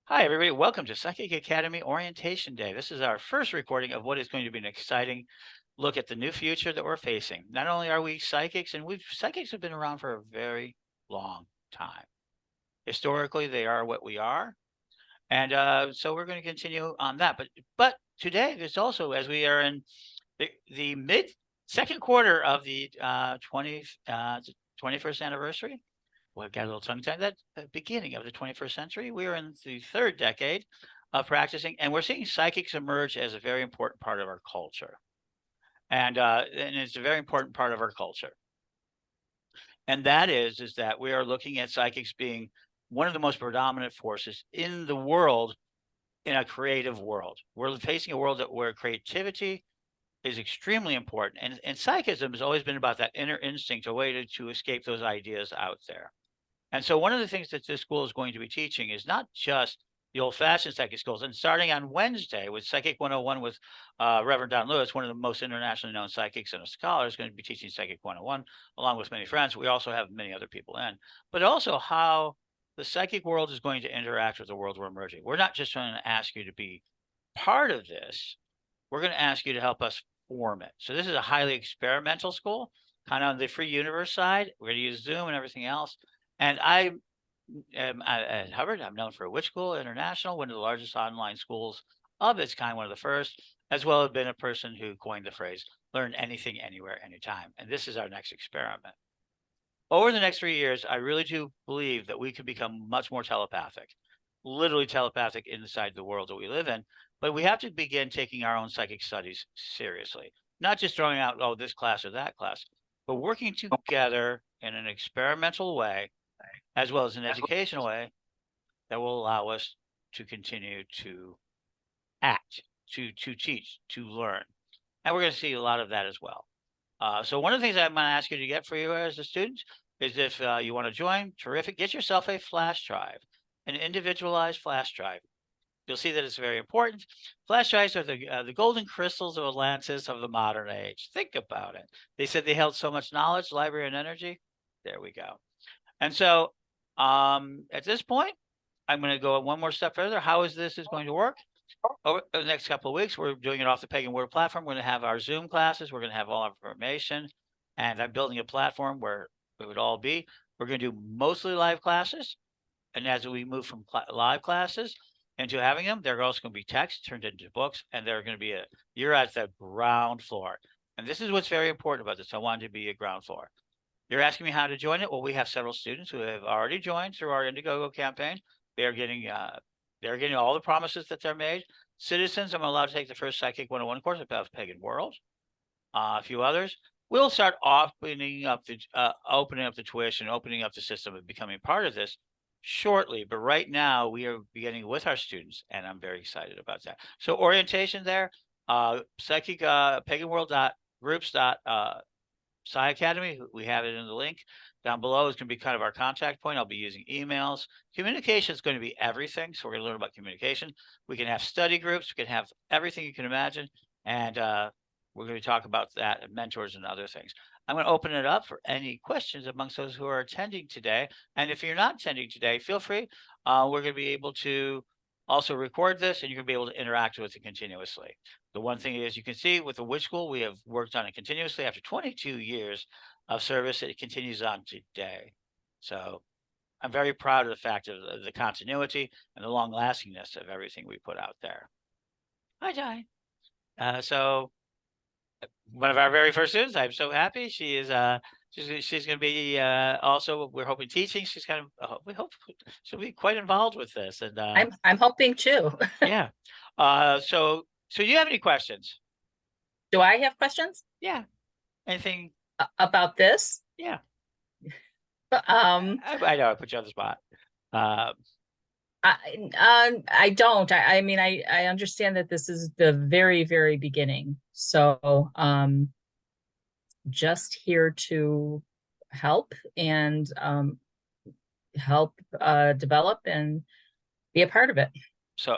Hi, everybody. Welcome to Psychic Academy Orientation Day. This is our first recording of what is going to be an exciting look at the new future that we're facing. Not only are we psychics, and psychics have been around for a very long time. Historically, they are what we are, and so we're going to continue on that. But today, there's also as we are in the mid second quarter of the 21st anniversary. Well, got a little tongue tied. That's the beginning of the 21st century. We are in the third decade of practicing, and we're seeing psychics emerge as a very important part of our culture. And it's a very important part of our culture. And that is that we are looking at psychics being one of the most predominant forces in the world, in a creative world. We're facing a world where creativity is extremely important. And psychism has always been about that inner instinct, a way to escape those ideas out there. And so one of the things that this school is going to be teaching is not just the old-fashioned psychic skills. And starting on Wednesday with Psychic 101 with Reverend Don Lewis, one of the most internationally known psychics and a scholar, is going to be teaching Psychic 101 along with many friends. We also have many other people in, but also how the psychic world is going to interact with the world we're emerging. We're not just going to ask you to be part of this. We're going to ask you to help us form it. So this is a highly experimental school, kind of on the free universe side. We're going to use Zoom and everything else. And I am at Hubbard. I'm known for Witch School International, one of the largest online schools of its kind, one of the first, as well as been a person who coined the phrase "learn anything, anywhere, anytime." And this is our next experiment. Over the next 3 years, I really do believe that we could become much more telepathic, literally telepathic inside the world that we live in. But we have to begin taking our own psychic studies seriously, not just throwing out, oh, this class or that class, but working together in an experimental way, as well as an educational way that will allow us to continue to act, to teach, to learn. And we're going to see a lot of that as well. So one of the things I'm going to ask you to get for you as a student is if you want to join, terrific, get yourself a flash drive, an individualized flash drive. You'll see that it's very important. Flash drives are the golden crystals of Atlantis of the modern age. Think about it. They said they held so much knowledge, library, and energy. There we go. And so at this point, I'm going to go one more step further. How is going to work? Over the next couple of weeks, we're doing it off the Pagan.world platform. We're going to have our Zoom classes. We're going to have all our information. And I'm building a platform where it would all be. We're going to do mostly live classes. And as we move from live classes into having them, they're also going to be text turned into books. And they're going to be you're at the ground floor. And this is what's very important about this. I wanted to be a ground floor. You're asking me how to join it. Well, we have several students who have already joined through our Indiegogo campaign. They're getting all the promises that they're made. Citizens, I'm allowed to take the first Psychic 101 course about Pagan.world. A few others. We'll start opening up the tuition, opening up the system, and becoming part of this shortly. But right now, we are beginning with our students, and I'm very excited about that. So orientation there, Psychic Pagan.world groups psiacademy. We have it in the link down below. It's going to be kind of our contact point. I'll be using emails. Communication is going to be everything. So we're going to learn about communication. We can have study groups. We can have everything you can imagine. And we're going to talk about that and mentors and other things. I'm going to open it up for any questions amongst those who are attending today. And if you're not attending today, feel free. We're going to be able to also record this, and you're going to be able to interact with it continuously. The one thing is, you can see with the Witch School, we have worked on it continuously. After 22 years of service, it continues on today. So I'm very proud of the fact of the continuity and the long lastingness of everything we put out there. Hi, Di. So one of our very first students, I'm so happy. She is she's going to be also, we're hoping, teaching. She's kind of we hope she'll be quite involved with this. And I'm hoping too. yeah. So do you have any questions? Do I have questions Yeah. Anything? about this? Yeah. Um, I know I put you on the spot. Uh, I don't. I mean, I understand that this is the very, very beginning. So, just here to help and help develop and be a part of it. so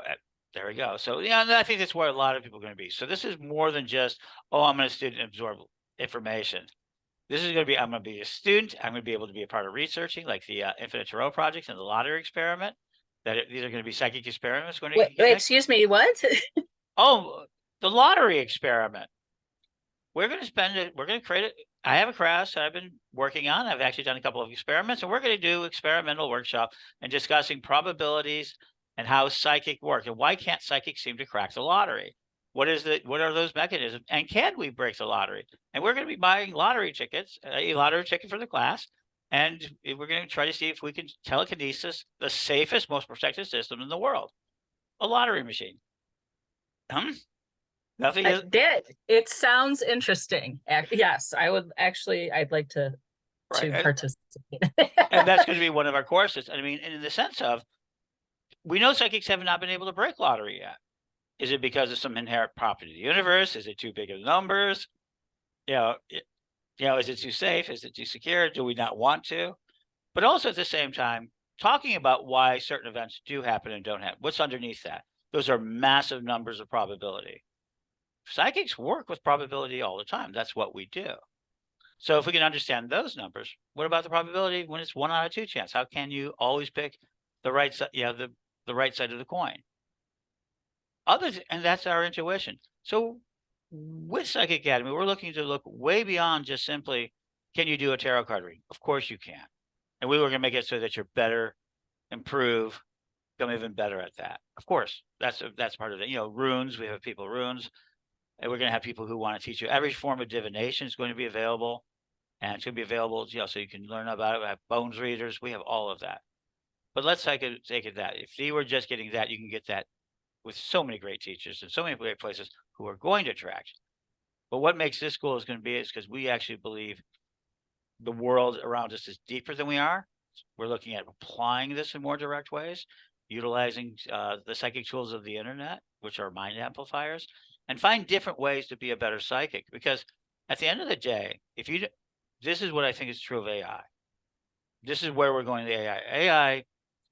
there we go. So yeah, and I think that's where a lot of people are going to be. So this is more than just, oh, I'm going to student absorb information. This is going to be, I'm going to be a student. I'm going to be able to be a part of researching, like the Infinite Tarot projects and the lottery experiment. these are going to be psychic experiments going to Wait, excuse me, what? Oh, the lottery experiment. We're going to spend it. We're going to create it. I have a class that I've been working on. I've actually done a couple of experiments, and we're going to do experimental workshop and discussing probabilities and how psychic work and why can't psychics seem to crack the lottery? What are those mechanisms? And can we break the lottery? And we're going to be buying lottery tickets, a lottery ticket for the class. And we're going to try to see if we can telekinesis the safest, most protected system in the world, a lottery machine. Nothing is. It sounds interesting. Yes, I'd like to Right. participate. And that's going to be one of our courses. I mean, in the sense of, we know psychics have not been able to break lottery yet. Is it because of some inherent property of the universe? Is it too big of numbers? Is it too safe? Is it too secure? Do we not want to? But also at the same time, talking about why certain events do happen and don't happen. What's underneath that? Those are massive numbers of probability. Psychics work with probability all the time. That's what we do. So if we can understand those numbers, what about the probability when it's 1 out of 2 chance? How can you always pick the right side, the right side of the coin? And that's our intuition. So with Psychic Academy, we're looking to look way beyond just simply, can you do a tarot card reading? Of course you can. And we were going to make it so that you're better, improve, become even better at that. Of course, that's part of it. Runes, we have people runes, and we're going to have people who want to teach you. Every form of divination is going to be available, and it's going to be available, so you can learn about it. We have bones readers. We have all of that. But let's take it that if you were just getting that, you can get that with so many great teachers and so many great places who are going to attract. But what makes this school is going to be is because we actually believe the world around us is deeper than we are. We're looking at applying this in more direct ways, utilizing the psychic tools of the internet, which are mind amplifiers, and find different ways to be a better psychic. Because at the end of the day, this is what I think is true of AI. This is where we're going to AI. AI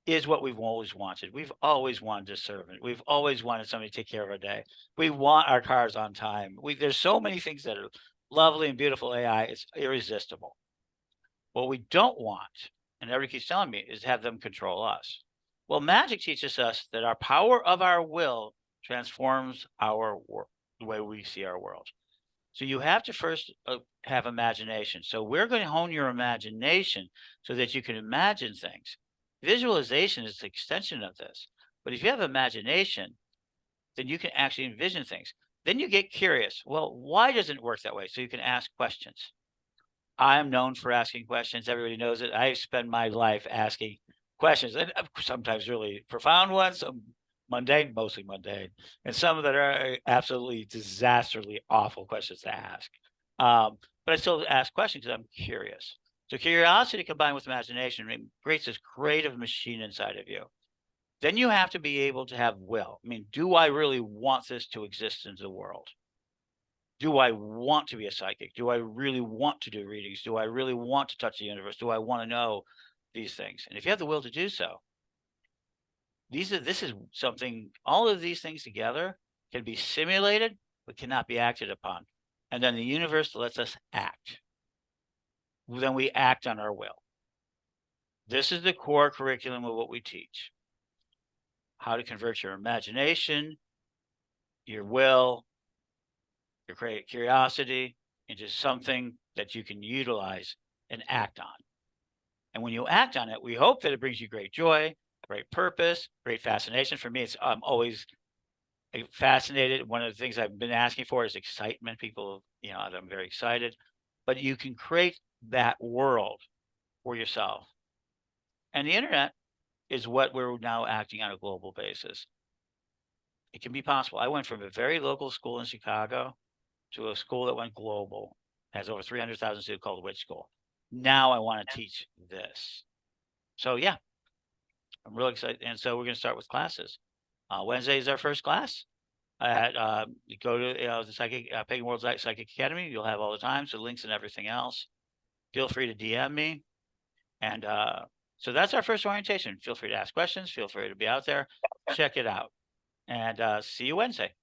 is what we've always wanted. We've always wanted a servant. We've always wanted somebody to take care of our day. We want our cars on time. There's so many things that are lovely and beautiful AI. It's irresistible. What we don't want, and everybody keeps telling me, is have them control us. Well, magic teaches us that our power of our will transforms the way we see our world. So you have to first have imagination. So we're going to hone your imagination so that you can imagine things. Visualization is the extension of this. But if you have imagination, then you can actually envision things. Then you get curious. Well, why doesn't it work that way? So you can ask questions. I'm known for asking questions. Everybody knows it. I spend my life asking questions, and sometimes really profound ones, some mundane, mostly mundane, and some that are absolutely disastrously awful questions to ask. But I still ask questions because I'm curious. So curiosity combined with imagination creates this creative machine inside of you. Then you have to be able to have will. I mean, do I really want this to exist in the world? Do I want to be a psychic? Do I really want to do readings? Do I really want to touch the universe? Do I want to know these things? And if you have the will to do so, this is something, all of these things together can be simulated, but cannot be acted upon. And then the universe lets us act. Then we act on our will. This is the core curriculum of what we teach. How to convert your imagination, your will, your curiosity into something that you can utilize and act on. And when you act on it, we hope that it brings you great joy, great purpose, great fascination. For me, I'm always fascinated. One of the things I've been asking for is excitement. People, I'm very excited. But you can create that world for yourself. And the internet is what we're now acting on a global basis. It can be possible. I went from a very local school in Chicago to a school that went global, has over 300,000 students, called the Witch School. Now I want to teach this. So yeah, I'm really excited. And so we're going to start with classes. Wednesday is our first class. Go to the Pagan.world Psychic Academy. You'll have all the time, so links and everything else. Feel free to DM me. And so that's our first orientation. Feel free to ask questions. Feel free to be out there. Check it out. And see you Wednesday.